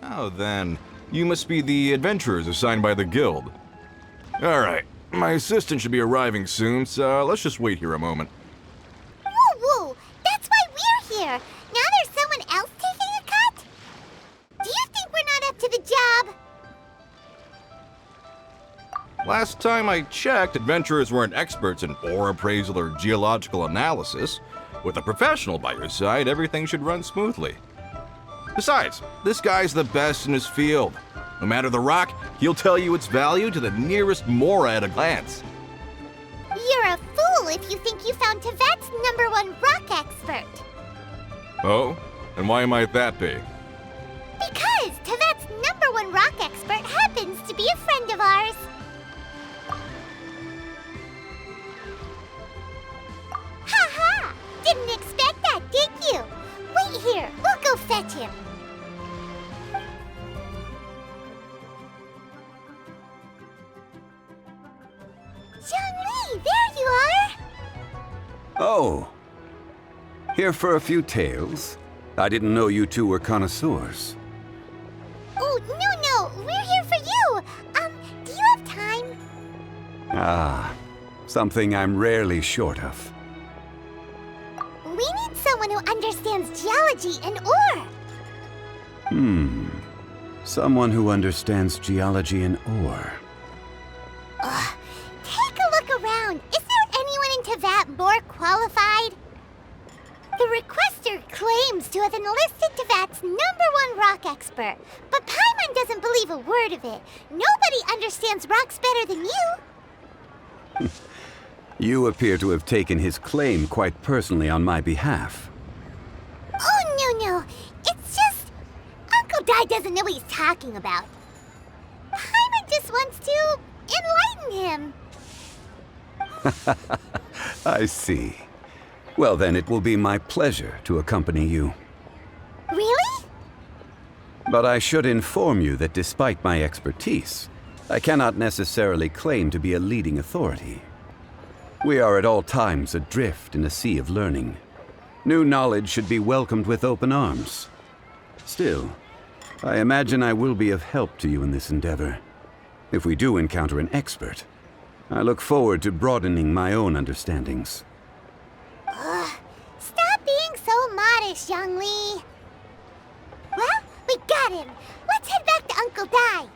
Now then, you must be the adventurers assigned by the guild. Alright, my assistant should be arriving soon, so let's just wait here a moment. Woo woo! That's why we're here! Now there's someone else taking a cut? Do you think we're not up to the job? Last time I checked, adventurers weren't experts in ore appraisal or geological analysis. With a professional by your side, everything should run smoothly. Besides, this guy's the best in his field. No matter the rock, he'll tell you its value to the nearest mora at a glance. You're a fool if you think you found Tevat's #1 rock expert. Oh? And why might that be? Because Tevat's #1 rock expert happens to be a friend of ours. Ha! Didn't expect that, did you? Wait here, we'll go fetch him. Zhongli, there you are! Oh. Here for a few tales? I didn't know you two were connoisseurs. Oh, no, we're here for you. Do you have time? Ah, something I'm rarely short of. We need someone who understands geology and ore. Someone who understands geology and ore. Take a look around. Is there anyone in Tevat more qualified? The requester claims to have enlisted Tevat's #1 rock expert, but Paimon doesn't believe a word of it. Nobody understands rocks better than you. You appear to have taken his claim quite personally on my behalf. Oh, no. It's just... Uncle Dai doesn't know what he's talking about. Paimon just wants to enlighten him. I see. Well then, it will be my pleasure to accompany you. Really? But I should inform you that despite my expertise, I cannot necessarily claim to be a leading authority. We are at all times adrift in a sea of learning. New knowledge should be welcomed with open arms. Still, I imagine I will be of help to you in this endeavor. If we do encounter an expert, I look forward to broadening my own understandings. Stop being so modest, Zhongli. Well, we got him. Let's head back to Uncle Dai.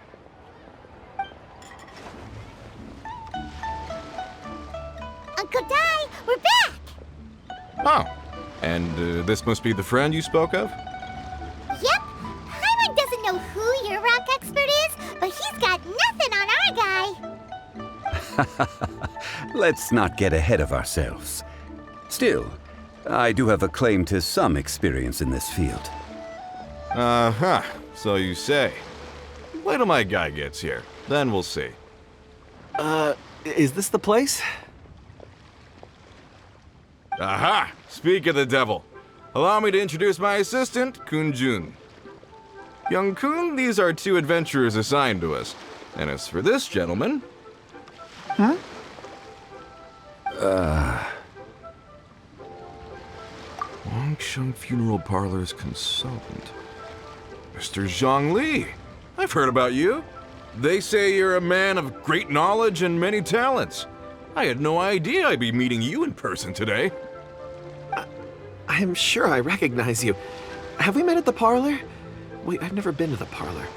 Uncle Dai, we're back! Oh, and this must be the friend you spoke of? Yep. Paimon doesn't know who your rock expert is, but he's got nothing on our guy. Let's not get ahead of ourselves. Still, I do have a claim to some experience in this field. Uh-huh, so you say. Wait till my guy gets here, then we'll see. Is this the place? Aha! Speak of the devil. Allow me to introduce my assistant, Kun-jun. Young Kun, these are 2 adventurers assigned to us. And as for this gentleman... Huh? Wangsheng Funeral Parlor's consultant. Mr. Zhongli. I've heard about you. They say you're a man of great knowledge and many talents. I had no idea I'd be meeting you in person today. I'm sure I recognize you. Have we met at the parlor? Wait, I've never been to the parlor.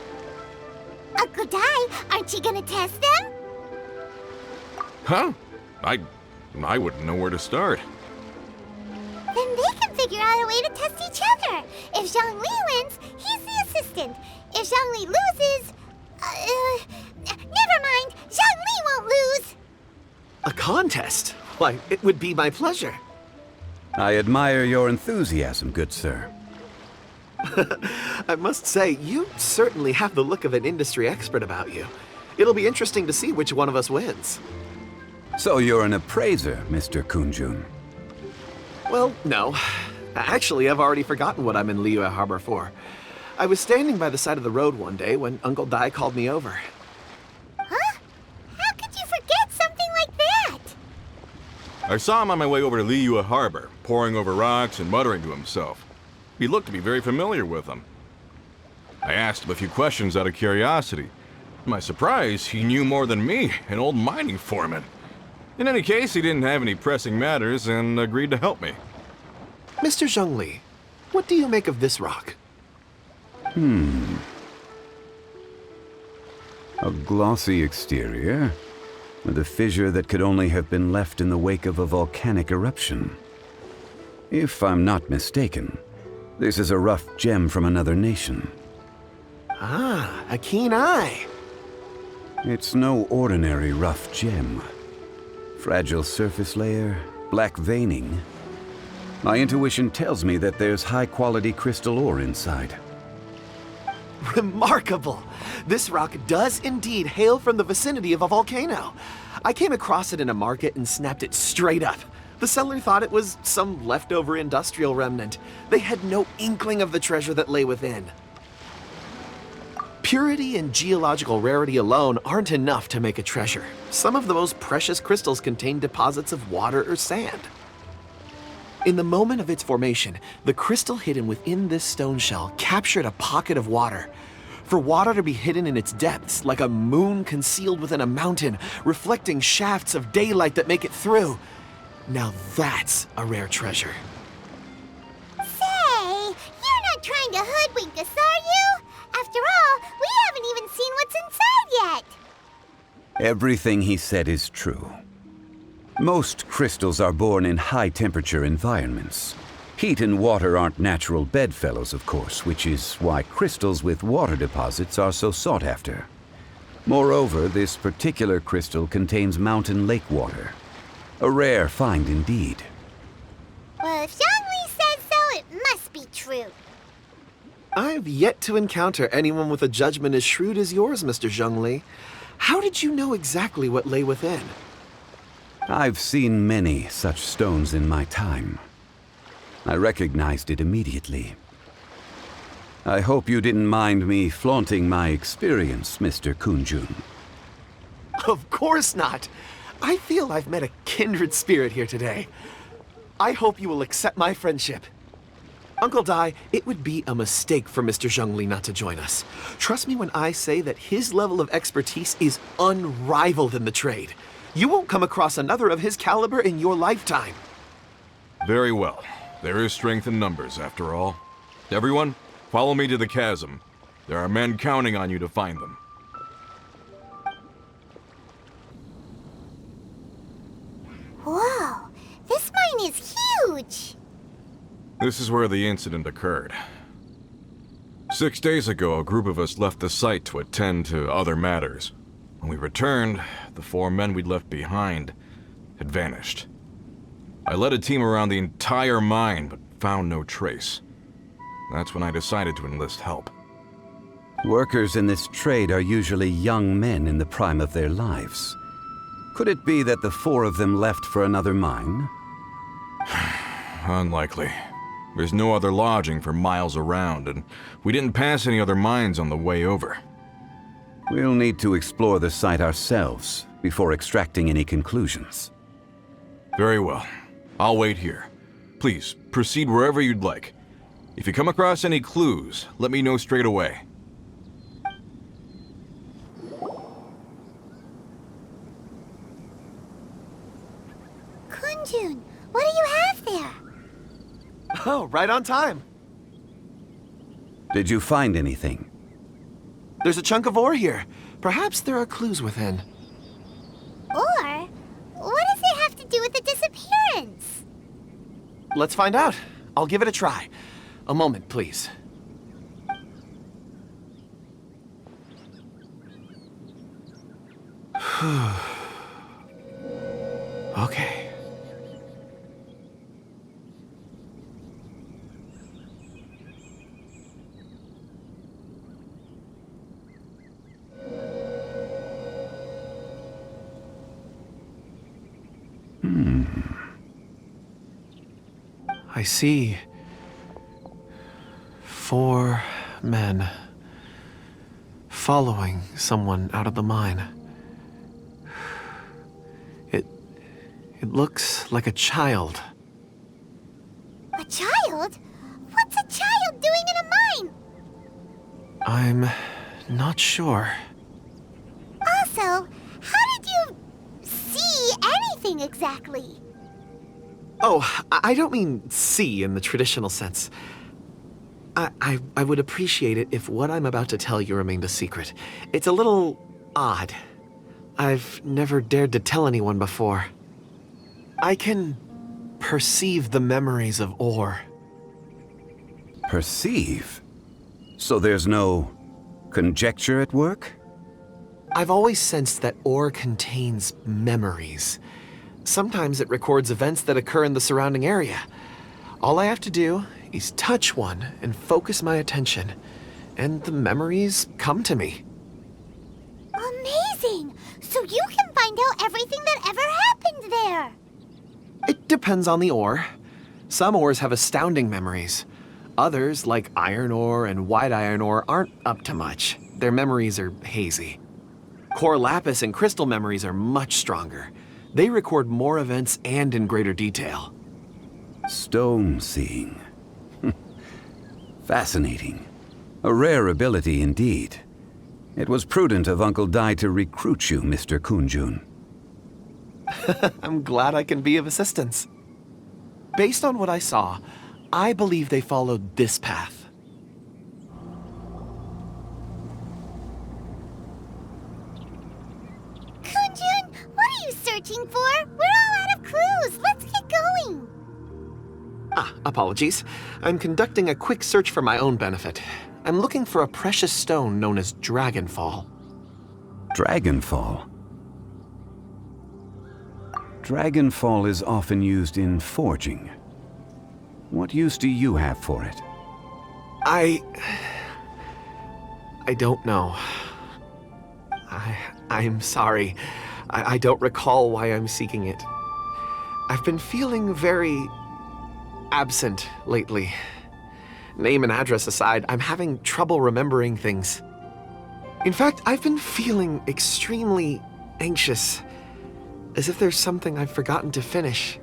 Uncle Dai, aren't you gonna test them? Huh? I wouldn't know where to start. Then they can figure out a way to test each other. If Zhongli wins, he's the assistant. If Zhongli loses... never mind. Zhongli won't lose. A contest? Why, it would be my pleasure. I admire your enthusiasm, good sir. I must say, you certainly have the look of an industry expert about you. It'll be interesting to see which one of us wins. So you're an appraiser, Mr. Kun-jun. Well, no. Actually, I've already forgotten what I'm in Liyue Harbor for. I was standing by the side of the road one day when Uncle Dai called me over. Huh? How could you forget something like that? I saw him on my way over to Liyue Harbor, poring over rocks and muttering to himself. He looked to be very familiar with them. I asked him a few questions out of curiosity. To my surprise, he knew more than me, an old mining foreman. In any case, he didn't have any pressing matters and agreed to help me. Mr. Zhongli, what do you make of this rock? A glossy exterior, with a fissure that could only have been left in the wake of a volcanic eruption. If I'm not mistaken, this is a rough gem from another nation. Ah, a keen eye. It's no ordinary rough gem. Fragile surface layer, black veining. My intuition tells me that there's high-quality crystal ore inside. Remarkable! This rock does indeed hail from the vicinity of a volcano. I came across it in a market and snapped it straight up. The seller thought it was some leftover industrial remnant. They had no inkling of the treasure that lay within. Purity and geological rarity alone aren't enough to make a treasure. Some of the most precious crystals contain deposits of water or sand. In the moment of its formation, the crystal hidden within this stone shell captured a pocket of water. For water to be hidden in its depths, like a moon concealed within a mountain, reflecting shafts of daylight that make it through. Now that's a rare treasure. Say, you're not trying to hoodwink us, are you? After all, we haven't even seen what's inside yet. Everything he said is true. Most crystals are born in high-temperature environments. Heat and water aren't natural bedfellows, of course, which is why crystals with water deposits are so sought after. Moreover, this particular crystal contains mountain lake water. A rare find indeed. Well, if Zhongli says so, it must be true. I've yet to encounter anyone with a judgment as shrewd as yours, Mr. Zhongli. How did you know exactly what lay within? I've seen many such stones in my time. I recognized it immediately. I hope you didn't mind me flaunting my experience, Mr. Kunjun. Of course not. I feel I've met a kindred spirit here today. I hope you will accept my friendship. Uncle Dai, it would be a mistake for Mr. Zhongli not to join us. Trust me when I say that his level of expertise is unrivaled in the trade. You won't come across another of his caliber in your lifetime. Very well. There is strength in numbers, after all. Everyone, follow me to the chasm. There are men counting on you to find them. Whoa, this mine is huge. This is where the incident occurred. 6 days ago, a group of us left the site to attend to other matters. When we returned, the 4 men we'd left behind had vanished. I led a team around the entire mine, but found no trace. That's when I decided to enlist help. Workers in this trade are usually young men in the prime of their lives. Could it be that the 4 of them left for another mine? Unlikely. There's no other lodging for miles around, and we didn't pass any other mines on the way over. We'll need to explore the site ourselves before extracting any conclusions. Very well. I'll wait here. Please, proceed wherever you'd like. If you come across any clues, let me know straight away. Kunjun, what do you have there? Oh, right on time. Did you find anything? There's a chunk of ore here. Perhaps there are clues within. Or, what does it have to do with the disappearance? Let's find out. I'll give it a try. A moment, please. Okay. I see 4 men following someone out of the mine. It looks like a child. A child? What's a child doing in a mine? I'm not sure. Also, how did you see anything exactly? Oh, I don't mean see in the traditional sense. I would appreciate it if what I'm about to tell you remained a secret. It's a little odd. I've never dared to tell anyone before. I can perceive the memories of ore. Perceive? So there's no conjecture at work? I've always sensed that ore contains memories. Sometimes it records events that occur in the surrounding area. All I have to do is touch one and focus my attention, and the memories come to me. Amazing! So you can find out everything that ever happened there! It depends on the ore. Some ores have astounding memories. Others, like iron ore and white iron ore, aren't up to much. Their memories are hazy. Core lapis and crystal memories are much stronger. They record more events and in greater detail. Stone seeing. Fascinating. A rare ability indeed. It was prudent of Uncle Dai to recruit you, Mr. Kunjun. I'm glad I can be of assistance. Based on what I saw, I believe they followed this path. Kunjun, what are you searching for? We're all out of clues. Let's get going. Apologies. I'm conducting a quick search for my own benefit. I'm looking for a precious stone known as Dragonfall. Dragonfall? Dragonfall is often used in forging. What use do you have for it? I don't know. I'm sorry. I don't recall why I'm seeking it. I've been feeling very absent lately. Name and address aside, I'm having trouble remembering things. In fact, I've been feeling extremely anxious, as if there's something I've forgotten to finish.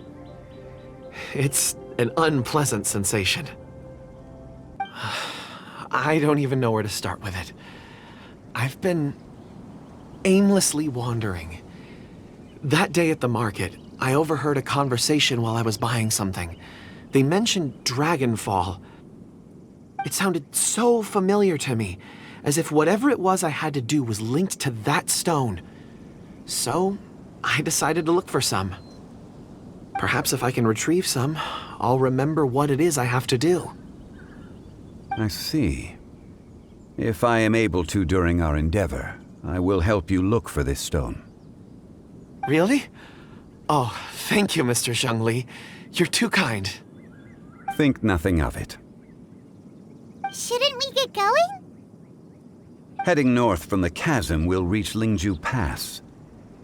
It's an unpleasant sensation. I don't even know where to start with it. I've been aimlessly wandering. That day at the market, I overheard a conversation while I was buying something. They mentioned Dragonfall. It sounded so familiar to me, as if whatever it was I had to do was linked to that stone. So, I decided to look for some. Perhaps if I can retrieve some, I'll remember what it is I have to do. I see. If I am able to during our endeavor, I will help you look for this stone. Really? Oh, thank you, Mr. Zhengli. You're too kind. Think nothing of it. Shouldn't we get going? Heading north from the chasm, we'll reach Lingju Pass.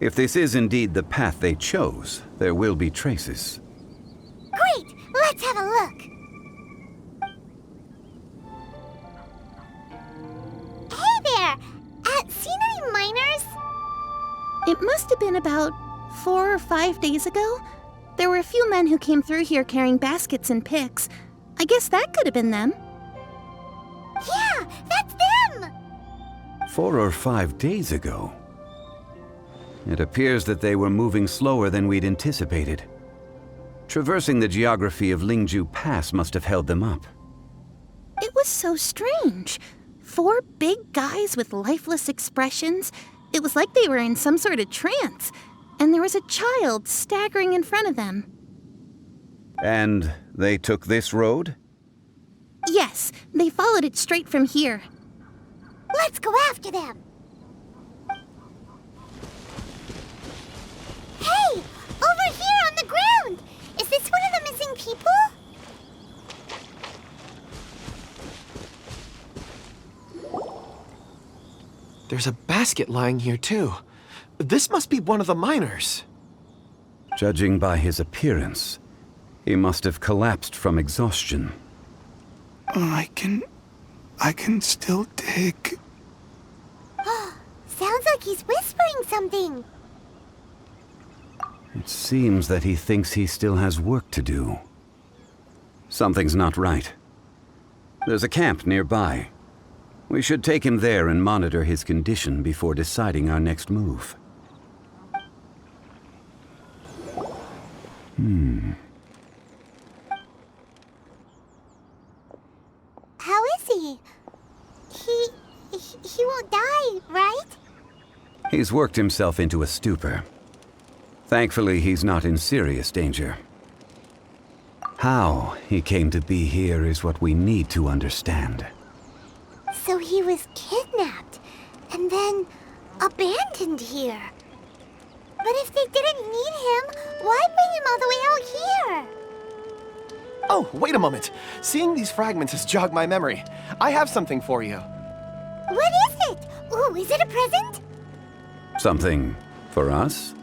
If this is indeed the path they chose, there will be traces. Great! Let's have a look. Hey there! Seen any miners? It must have been about 4 or 5 days ago. There were a few men who came through here carrying baskets and picks. I guess that could have been them. Yeah, that's them! 4 or 5 days ago. It appears that they were moving slower than we'd anticipated. Traversing the geography of Lingju Pass must have held them up. It was so strange. 4 big guys with lifeless expressions. It was like they were in some sort of trance. And there was a child staggering in front of them. And they took this road? Yes, they followed it straight from here. Let's go after them. Hey! Over here on the ground! Is this one of the missing people? There's a basket lying here, too. This must be one of the miners. Judging by his appearance, he must have collapsed from exhaustion. I can still dig. Sounds like he's whispering something. It seems that he thinks he still has work to do. Something's not right. There's a camp nearby. We should take him there and monitor his condition before deciding our next move. How is he? He won't die, right? He's worked himself into a stupor. Thankfully, he's not in serious danger. How he came to be here is what we need to understand. So he was kidnapped and then abandoned here. But if they didn't need him, why bring him all the way out here? Oh, wait a moment. Seeing these fragments has jogged my memory. I have something for you. What is it? Ooh, is it a present? Something for us?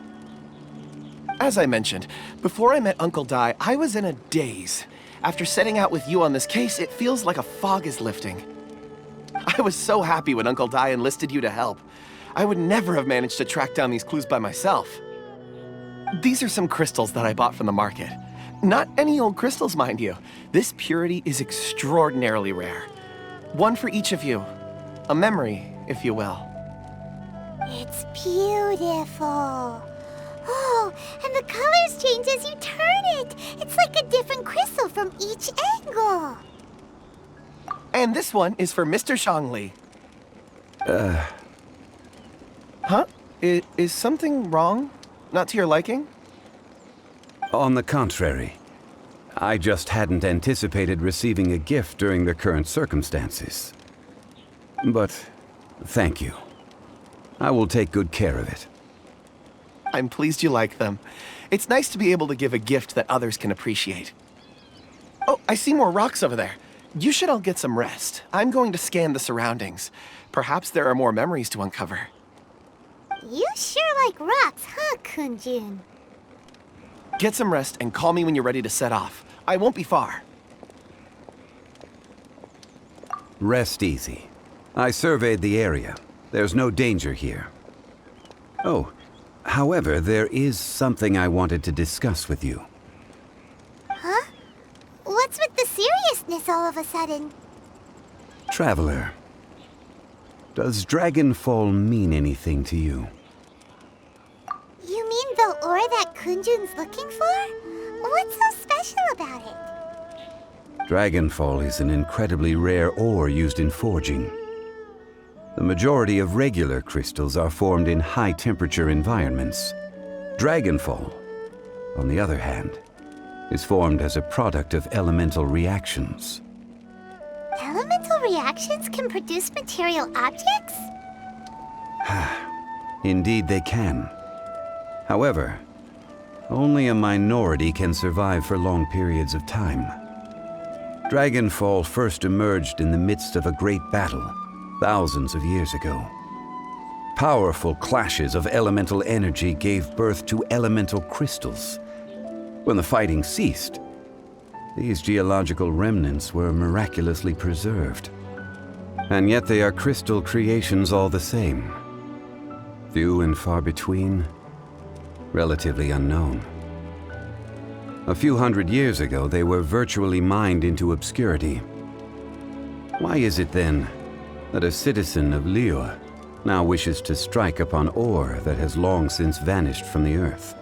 As I mentioned, before I met Uncle Dai, I was in a daze. After setting out with you on this case, it feels like a fog is lifting. I was so happy when Uncle Dai enlisted you to help. I would never have managed to track down these clues by myself. These are some crystals that I bought from the market. Not any old crystals, mind you. This purity is extraordinarily rare. One for each of you. A memory, if you will. It's beautiful. Oh, and the colors change as you turn it. It's like a different crystal from each angle. And this one is for Mr. Shangli. Huh? Is something wrong? Not to your liking? On the contrary, I just hadn't anticipated receiving a gift during the current circumstances. But thank you. I will take good care of it. I'm pleased you like them. It's nice to be able to give a gift that others can appreciate. Oh, I see more rocks over there. You should all get some rest. I'm going to scan the surroundings. Perhaps there are more memories to uncover. You sure like rocks, huh, Kunjun? Get some rest and call me when you're ready to set off. I won't be far. Rest easy. I surveyed the area. There's no danger here. Oh, however, there is something I wanted to discuss with you. Huh? What's with the seriousness all of a sudden? Traveler, does Dragonfall mean anything to you? You mean the ore that Kunjun's looking for? What's so special about it? Dragonfall is an incredibly rare ore used in forging. The majority of regular crystals are formed in high-temperature environments. Dragonfall, on the other hand, is formed as a product of elemental reactions. Elemental reactions can produce material objects? Indeed they can. However, only a minority can survive for long periods of time. Dragonfall first emerged in the midst of a great battle, thousands of years ago. Powerful clashes of elemental energy gave birth to elemental crystals. When the fighting ceased, these geological remnants were miraculously preserved. And yet they are crystal creations all the same. Few and far between, relatively unknown. A few hundred years ago, they were virtually mined into obscurity. Why is it then that a citizen of Liyue now wishes to strike upon ore that has long since vanished from the earth?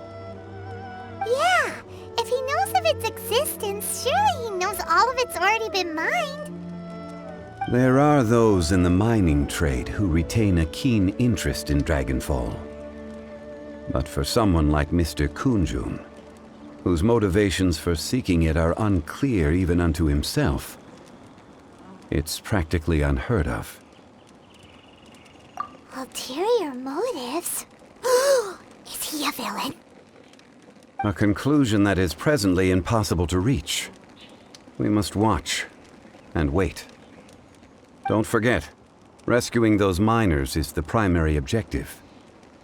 Yeah, if he knows of its existence, surely he knows all of it's already been mined. There are those in the mining trade who retain a keen interest in Dragonfall. But for someone like Mr. Kunjun, whose motivations for seeking it are unclear even unto himself, it's practically unheard of. Ulterior motives? Is he a villain? A conclusion that is presently impossible to reach. We must watch and wait. Don't forget, rescuing those miners is the primary objective.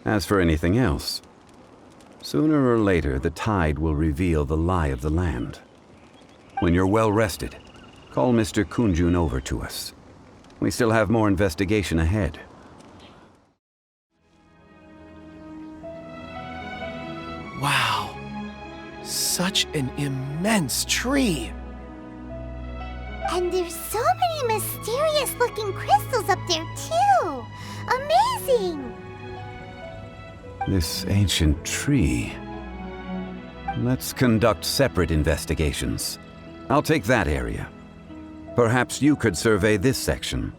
As for anything else, sooner or later the tide will reveal the lie of the land. When you're well rested, call Mr. Kunjun over to us. We still have more investigation ahead. Wow. Such an immense tree. And And there's so many mysterious-looking crystals up there, too. Amazing! This ancient tree. Let's conduct separate investigations. I'll take that area. Perhaps you could survey this section.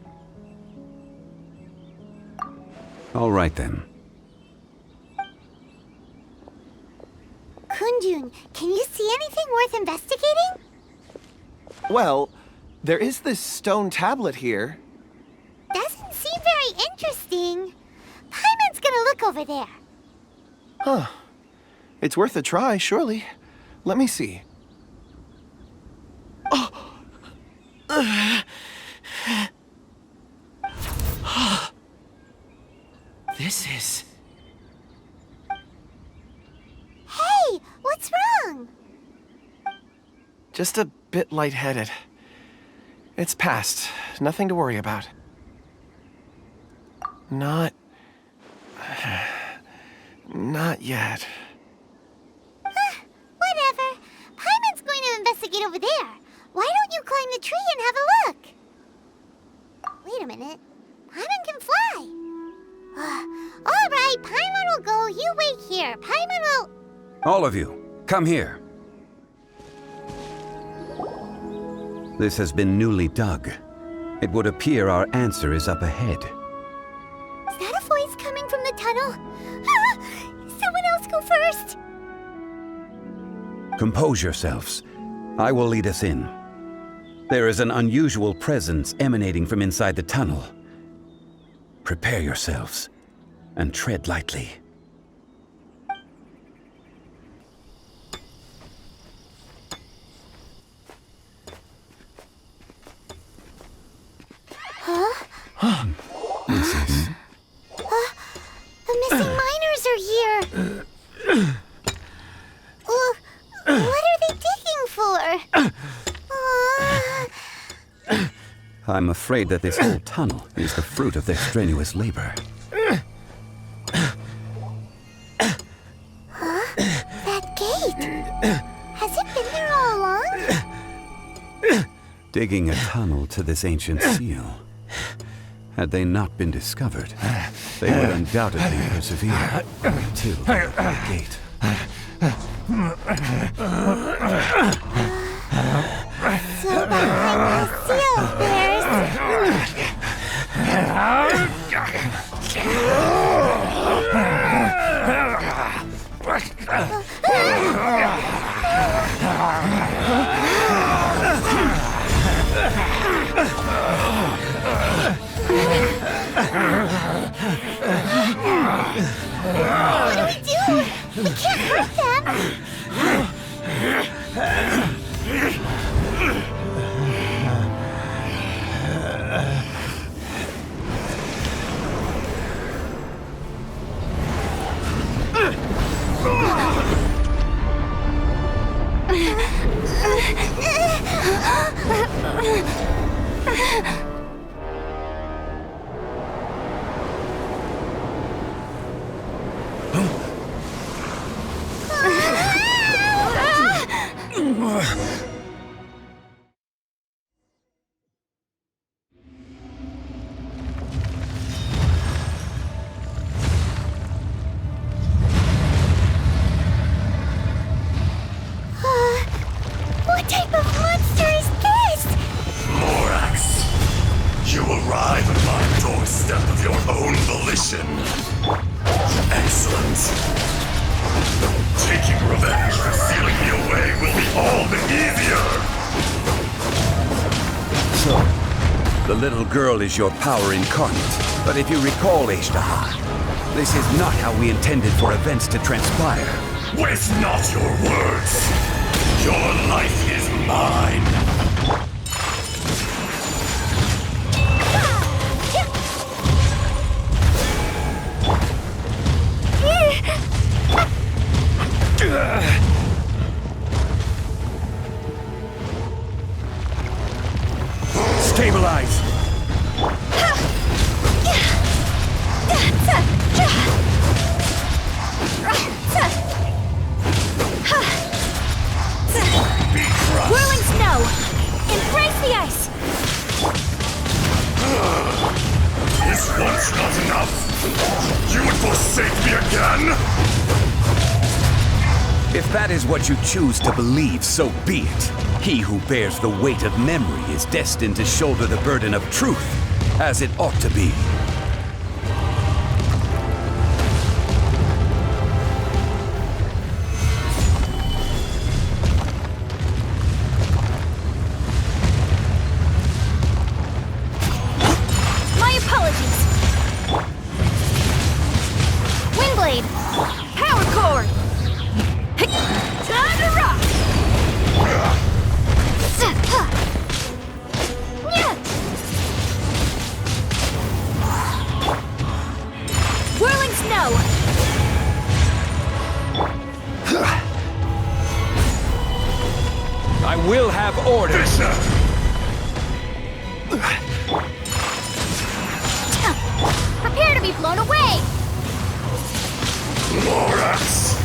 All right then. Kunjun, can you see anything worth investigating? Well, there is this stone tablet here. Doesn't seem very interesting. Paimon's gonna look over there. Huh. It's worth a try, surely. Let me see. This is... Hey, what's wrong? just a bit lightheaded. It's past. Nothing to worry about. Not yet. Whatever. Paimon's going to investigate over there. Why don't you climb the tree and have a look? Wait a minute. Paimon can fly. All right, Paimon will go. You wait here. Paimon will... All of you, come here. This has been newly dug. It would appear our answer is up ahead. Is that a voice coming from the tunnel? Someone else go first. Compose yourselves. I will lead us in. There is an unusual presence emanating from inside the tunnel. Prepare yourselves and tread lightly. This is... The missing miners are here. What are they digging for? I'm afraid that this whole tunnel is the fruit of their strenuous labor. That gate. Has it been there all along? Digging a tunnel to this ancient seal. Had they not been discovered, they would undoubtedly persevere until the gate. So behind the seal, there's... What do we do? We can't hurt them. What type of monster is this? Morax, you arrive at my doorstep of your own volition. Excellent. Taking revenge for sealing me away will be all the easier. So, the little girl is your power incarnate. But if you recall, Ishtar, this is not how we intended for events to transpire. Waste not your words. Your life is mine. Stabilize! Whirling snow! You would forsake me again? If that is what you choose to believe, so be it. He who bears the weight of memory is destined to shoulder the burden of truth, as it ought to be. My apologies. Windblade. Power cord. Time to rock. Whirling snow. I will have order. Bishop! Prepare to be blown away. Morax!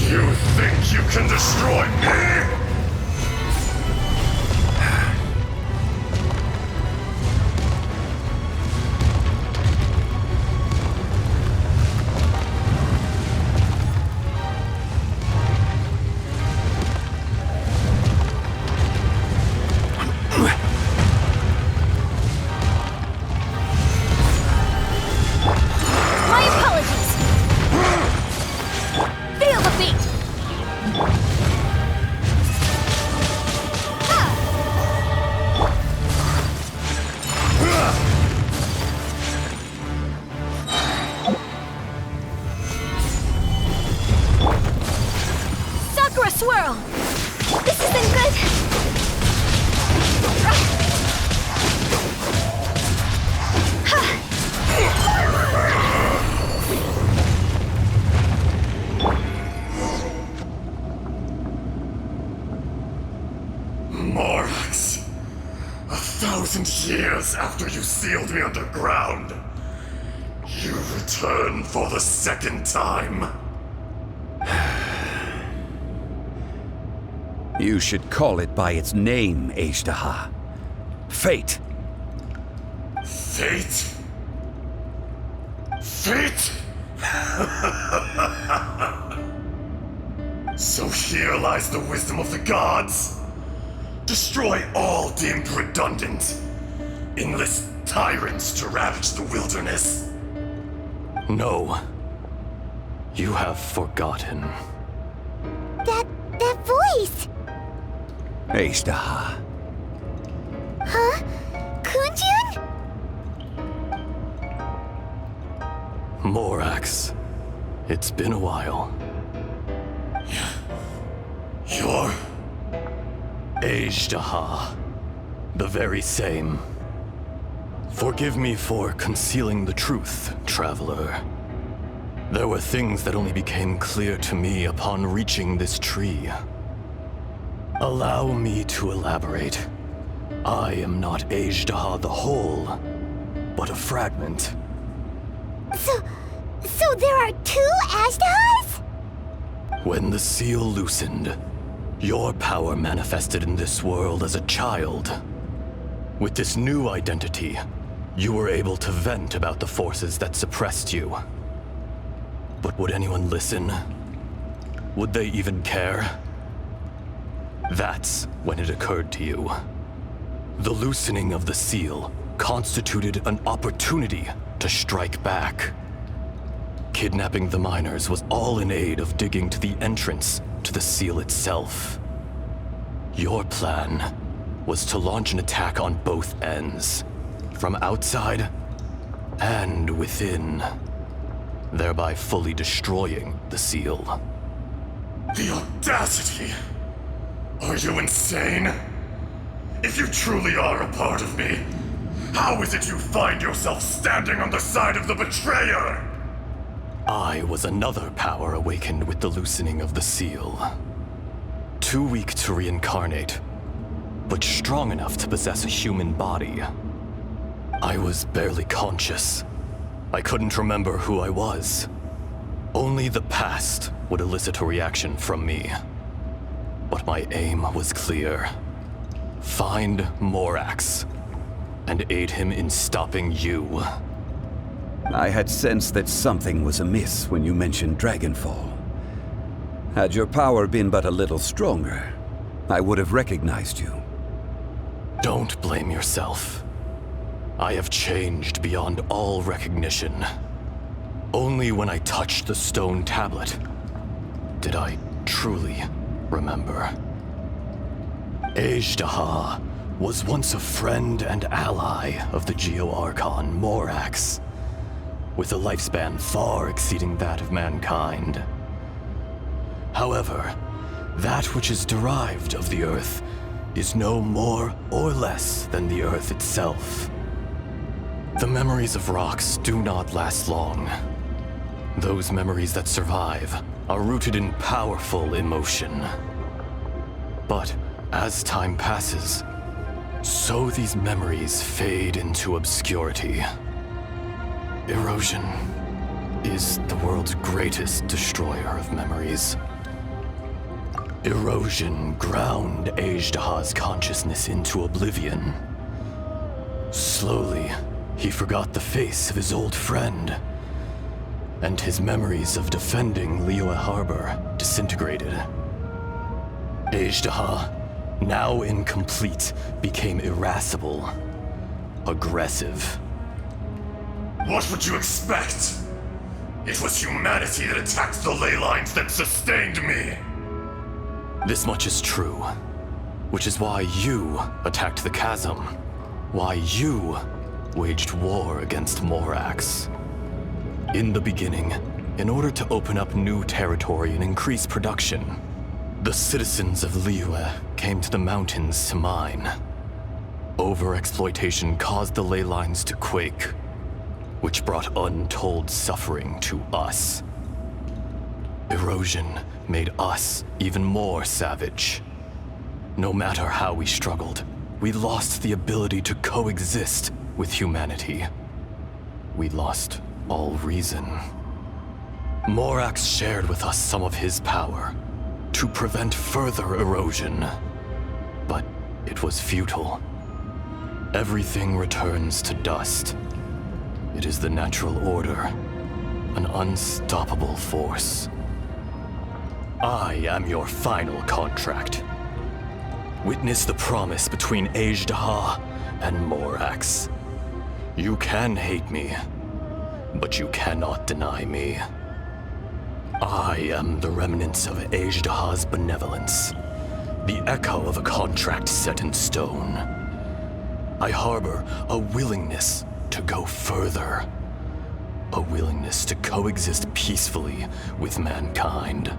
You think you can destroy me? My apologies. Feel the beat. Sakura swirl. This isn't good. Morax, 1,000 years after you sealed me underground, you return for the second time. You should call it by its name, Ajdaha. Fate. Fate? Fate? So here lies the wisdom of the gods. Destroy all deemed redundant. Enlist tyrants to ravage the wilderness. No. You have forgotten. That voice! Ajdaha. Huh? Kunjun? Morax. It's been a while. You're... Ajdaha. The very same. Forgive me for concealing the truth, traveler. There were things that only became clear to me upon reaching this tree. Allow me to elaborate. I am not Ajdaha the whole, but a fragment. So there are two Ajdahas? When the seal loosened, your power manifested in this world as a child. With this new identity, you were able to vent about the forces that suppressed you. But would anyone listen? Would they even care? That's when it occurred to you. The loosening of the seal constituted an opportunity to strike back. Kidnapping the miners was all in aid of digging to the entrance to the seal itself. Your plan was to launch an attack on both ends, from outside and within, thereby fully destroying the seal. The audacity! Are you insane? If you truly are a part of me, how is it you find yourself standing on the side of the betrayer? I was another power awakened with the loosening of the seal. Too weak to reincarnate, but strong enough to possess a human body. I was barely conscious. I couldn't remember who I was. Only the past would elicit a reaction from me. But my aim was clear. Find Morax and aid him in stopping you. I had sensed that something was amiss when you mentioned Dragonfall. Had your power been but a little stronger, I would have recognized you. Don't blame yourself. I have changed beyond all recognition. Only when I touched the stone tablet did I truly remember. Ajdaha was once a friend and ally of the Geo-Archon Morax, with a lifespan far exceeding that of mankind. However, that which is derived of the Earth is no more or less than the Earth itself. The memories of rocks do not last long. Those memories that survive are rooted in powerful emotion. But as time passes, so these memories fade into obscurity. Erosion is the world's greatest destroyer of memories. Erosion ground Ajdaha's consciousness into oblivion. Slowly, he forgot the face of his old friend, and his memories of defending Liyue Harbor disintegrated. Ajdaha, now incomplete, became irascible, aggressive. What would you expect? It was humanity that attacked the ley lines that sustained me. This much is true, which is why you attacked the chasm, why you waged war against Morax. In the beginning, in order to open up new territory and increase production, the citizens of Liyue came to the mountains to mine. Overexploitation caused the ley lines to quake, which brought untold suffering to us. Erosion made us even more savage. No matter how we struggled, we lost the ability to coexist with humanity. We lost all reason. Morax shared with us some of his power to prevent further erosion, but it was futile. Everything returns to dust. It is the natural order, an unstoppable force. I am your final contract. Witness the promise between Ajdaha and Morax. You can hate me, but you cannot deny me. I am the remnants of Ajdaha's benevolence, the echo of a contract set in stone. I harbor a willingness to go further, a willingness to coexist peacefully with mankind.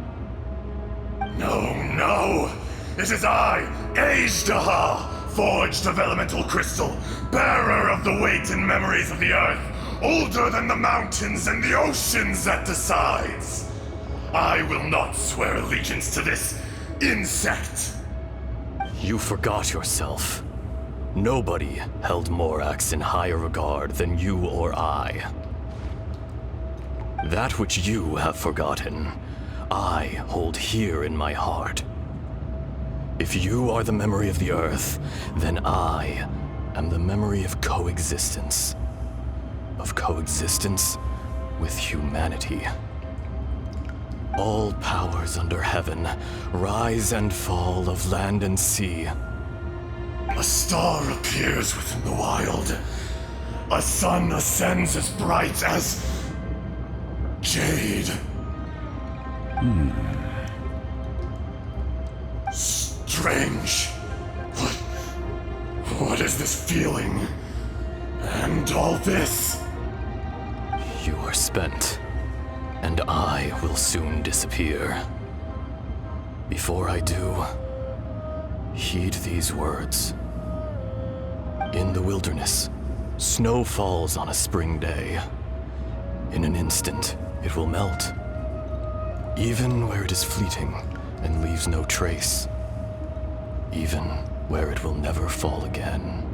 No! It is I, Ajdaha, forged of elemental crystal, bearer of the weight and memories of the earth, older than the mountains and the oceans that decides. I will not swear allegiance to this insect. You forgot yourself. Nobody held Morax in higher regard than you or I. That which you have forgotten, I hold here in my heart. If you are the memory of the Earth, then I am the memory of coexistence. Of coexistence with humanity. All powers under heaven, rise and fall of land and sea. A star appears within the wild. A sun ascends as bright as jade. Strange. What is this feeling? And all this? You are spent, and I will soon disappear. Before I do, heed these words. In the wilderness, snow falls on a spring day. In an instant, it will melt. Even where it is fleeting and leaves no trace. Even where it will never fall again.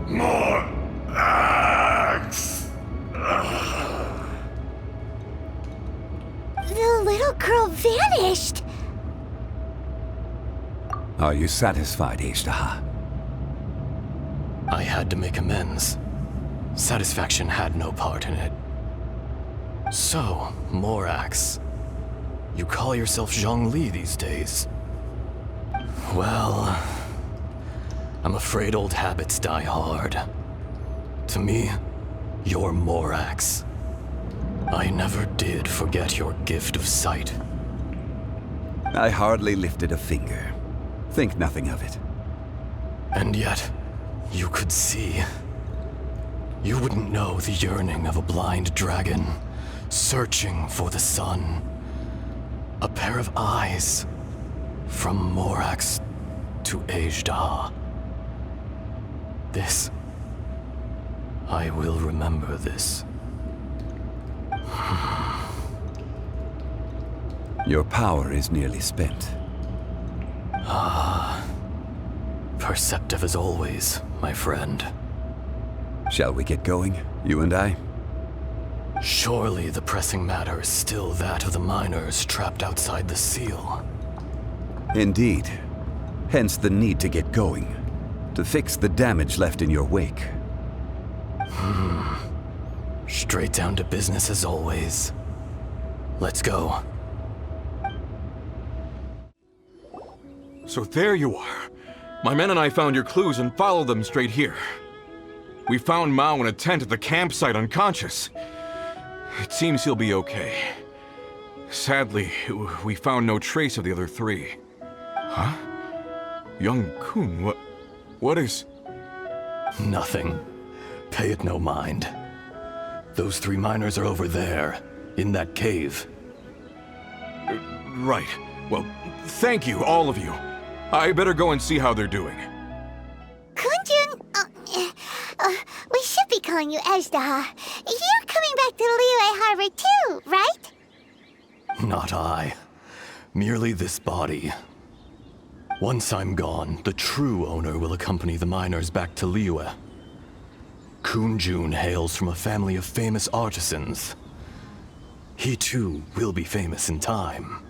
More axe! The little girl vanished! Are you satisfied, Ajdaha? I had to make amends. Satisfaction had no part in it. So, Morax, you call yourself Zhongli these days. Well, I'm afraid old habits die hard. To me, you're Morax. I never did forget your gift of sight. I hardly lifted a finger. Think nothing of it. And yet, you could see. You wouldn't know the yearning of a blind dragon, searching for the sun. A pair of eyes, from Morax to Ajda. This. I will remember this. Your power is nearly spent. Perceptive as always, my friend. Shall we get going, you and I? Surely the pressing matter is still that of the miners trapped outside the seal. Indeed. Hence the need to get going. To fix the damage left in your wake. Straight down to business as always. Let's go. So there you are. My men and I found your clues and followed them straight here. We found Mao in a tent at the campsite unconscious. It seems he'll be okay. Sadly, we found no trace of the other three. Huh? Young Kun, what is... Nothing. Pay it no mind. Those three miners are over there, in that cave. Right. Well, thank you, all of you. I better go and see how they're doing. Kunjun, we should be calling you Ajda. You're coming back to Liyue Harbor too, right? Not I. Merely this body. Once I'm gone, the true owner will accompany the miners back to Liyue. Kunjun hails from a family of famous artisans. He too will be famous in time.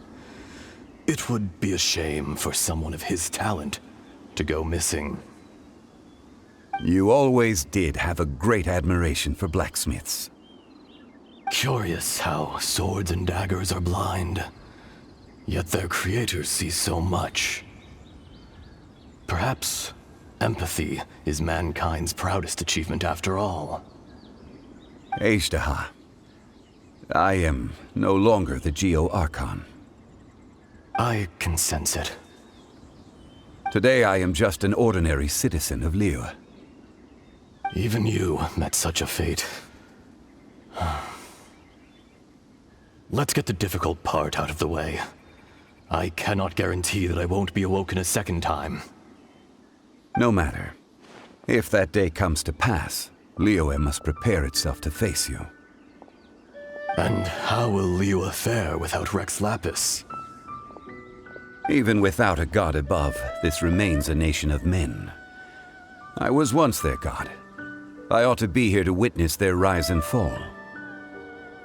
It would be a shame for someone of his talent to go missing. You always did have a great admiration for blacksmiths. Curious how swords and daggers are blind, yet their creators see so much. Perhaps empathy is mankind's proudest achievement after all. Ajda, I am no longer the Geo-Archon. I can sense it. Today I am just an ordinary citizen of Liyue. Even you met such a fate. Let's get the difficult part out of the way. I cannot guarantee that I won't be awoken a second time. No matter. If that day comes to pass, Liyue must prepare itself to face you. And how will Liyue fare without Rex Lapis? Even without a god above, this remains a nation of men. I was once their god. I ought to be here to witness their rise and fall.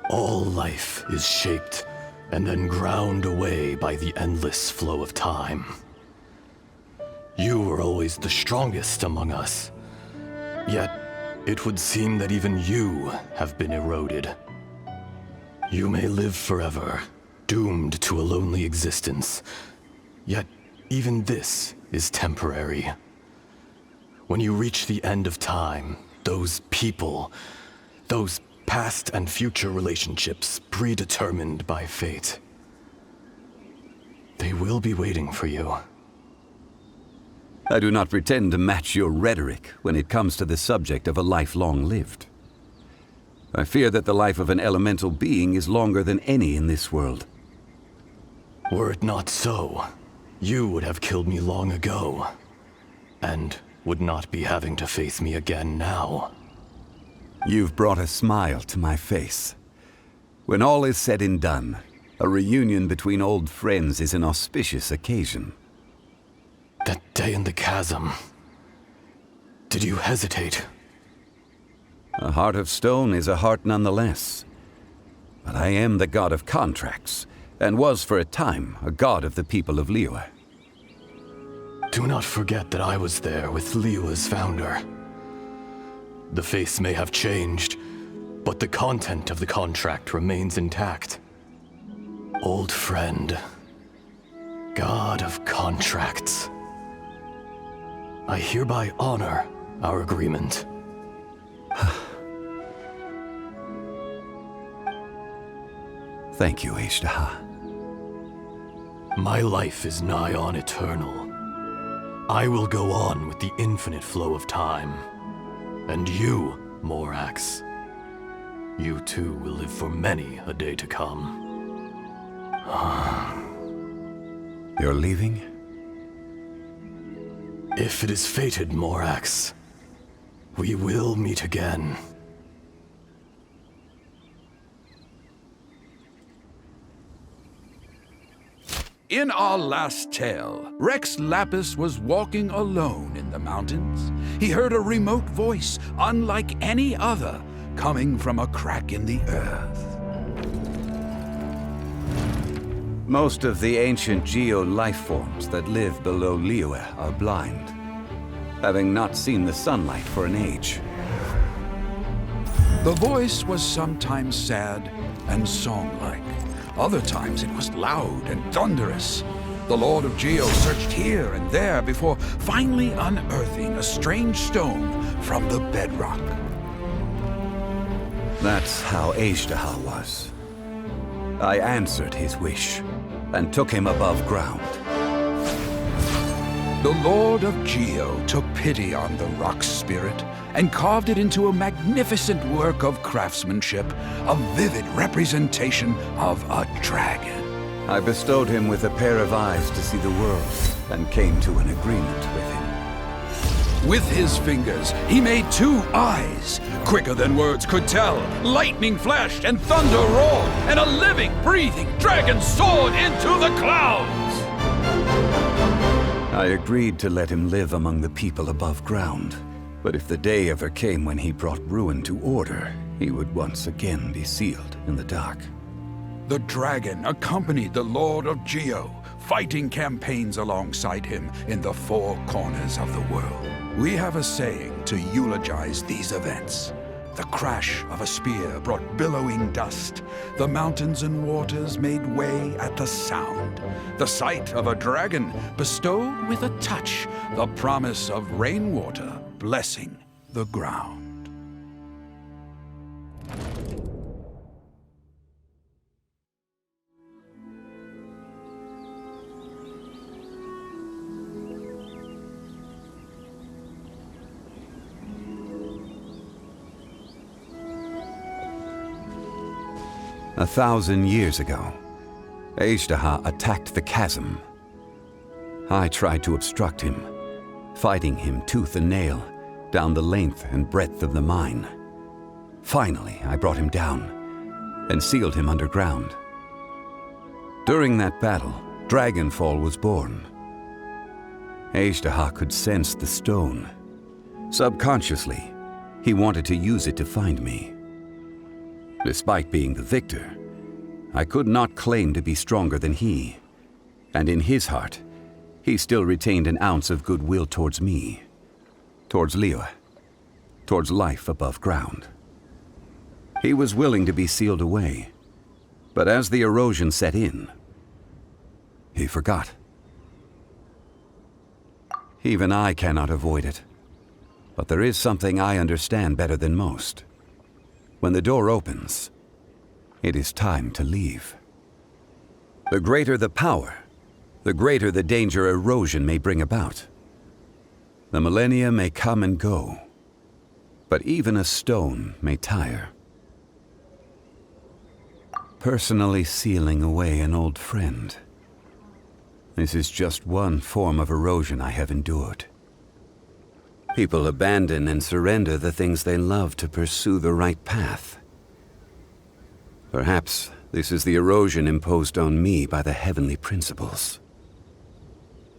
All life is shaped and then ground away by the endless flow of time. You were always the strongest among us. Yet, it would seem that even you have been eroded. You may live forever, doomed to a lonely existence. Yet, even this is temporary. When you reach the end of time, those people, those past and future relationships predetermined by fate, they will be waiting for you. I do not pretend to match your rhetoric when it comes to the subject of a life long lived. I fear that the life of an elemental being is longer than any in this world. Were it not so, you would have killed me long ago, and would not be having to face me again now. You've brought a smile to my face. When all is said and done, a reunion between old friends is an auspicious occasion. That day in the chasm, did you hesitate? A heart of stone is a heart nonetheless. But I am the god of contracts, and was for a time a god of the people of Liyue. Do not forget that I was there with Liyue's founder. The face may have changed, but the content of the contract remains intact. Old friend, God of contracts, I hereby honor our agreement. Thank you, Ishtaha. My life is nigh on eternal. I will go on with the infinite flow of time. And you, Morax, you too will live for many a day to come. You're leaving? If it is fated, Morax, we will meet again. In our last tale, Rex Lapis was walking alone in the mountains. He heard a remote voice, unlike any other, coming from a crack in the earth. Most of the ancient geo-life forms that live below Liyue are blind, having not seen the sunlight for an age. The voice was sometimes sad and song-like. Other times it was loud and thunderous. The Lord of Geo searched here and there before finally unearthing a strange stone from the bedrock. That's how Ishtaha was. I answered his wish and took him above ground. The Lord of Geo took pity on the rock spirit and carved it into a magnificent work of craftsmanship, a vivid representation of a dragon. I bestowed him with a pair of eyes to see the world and came to an agreement with him. With his fingers, he made 2 eyes, quicker than words could tell. Lightning flashed and thunder roared, and a living, breathing dragon soared into the clouds. I agreed to let him live among the people above ground. But if the day ever came when he brought ruin to order, he would once again be sealed in the dark. The dragon accompanied the Lord of Geo, fighting campaigns alongside him in the 4 corners of the world. We have a saying to eulogize these events. The crash of a spear brought billowing dust. The mountains and waters made way at the sound. The sight of a dragon bestowed with a touch the promise of rainwater blessing the ground. A 1,000 years ago, Ishtaha attacked the chasm. I tried to obstruct him, fighting him tooth and nail down the length and breadth of the mine. Finally, I brought him down and sealed him underground. During that battle, Dragonfall was born. Ishtaha could sense the stone. Subconsciously, he wanted to use it to find me. Despite being the victor, I could not claim to be stronger than he, and in his heart, he still retained an ounce of goodwill towards me, towards Liyue, towards life above ground. He was willing to be sealed away, but as the erosion set in, he forgot. Even I cannot avoid it, but there is something I understand better than most. When the door opens, it is time to leave. The greater the power, the greater the danger erosion may bring about. The millennia may come and go, but even a stone may tire. Personally sealing away an old friend. This is just one form of erosion I have endured. People abandon and surrender the things they love to pursue the right path. Perhaps this is the erosion imposed on me by the heavenly principles.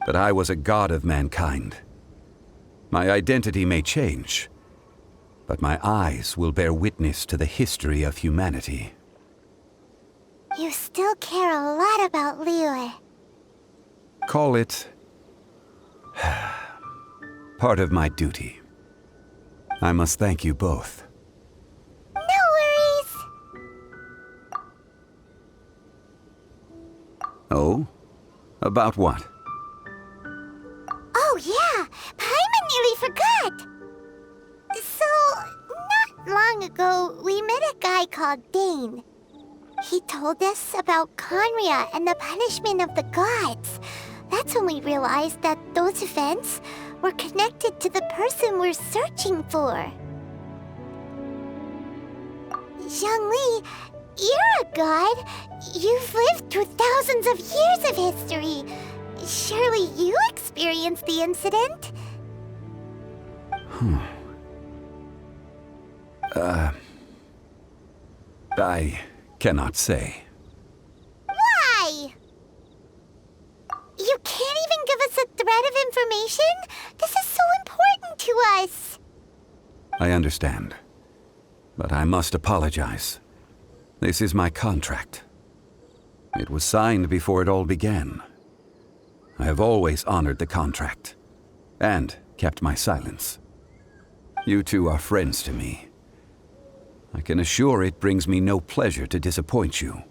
But I was a god of mankind. My identity may change, but my eyes will bear witness to the history of humanity. You still care a lot about Liyue. Call it part of my duty. I must thank you both. No worries. Oh? About what? Oh yeah, Paimon nearly forgot. So, not long ago, we met a guy called Dane. He told us about Conria and the punishment of the gods. That's when we realized that those events were connected to the person we're searching for. Zhongli, you're a god. You've lived through thousands of years of history. Surely you experienced the incident? I cannot say. Why? You can't even give us a thread of information? This is so important to us. I understand. But I must apologize. This is my contract. It was signed before it all began. I have always honored the contract, and kept my silence. You two are friends to me. I can assure it brings me no pleasure to disappoint you.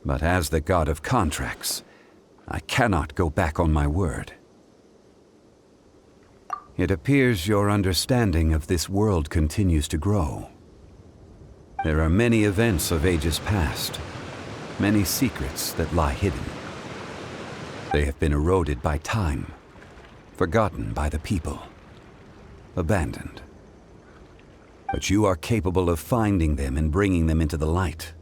But as the god of contracts, I cannot go back on my word. It appears your understanding of this world continues to grow. There are many events of ages past, many secrets that lie hidden. They have been eroded by time, forgotten by the people, abandoned. But you are capable of finding them and bringing them into the light.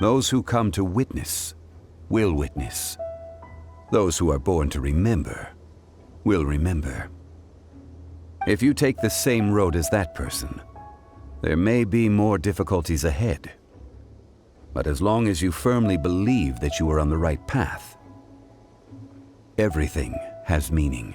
Those who come to witness will witness. Those who are born to remember will remember. If you take the same road as that person, there may be more difficulties ahead. But as long as you firmly believe that you are on the right path, everything has meaning.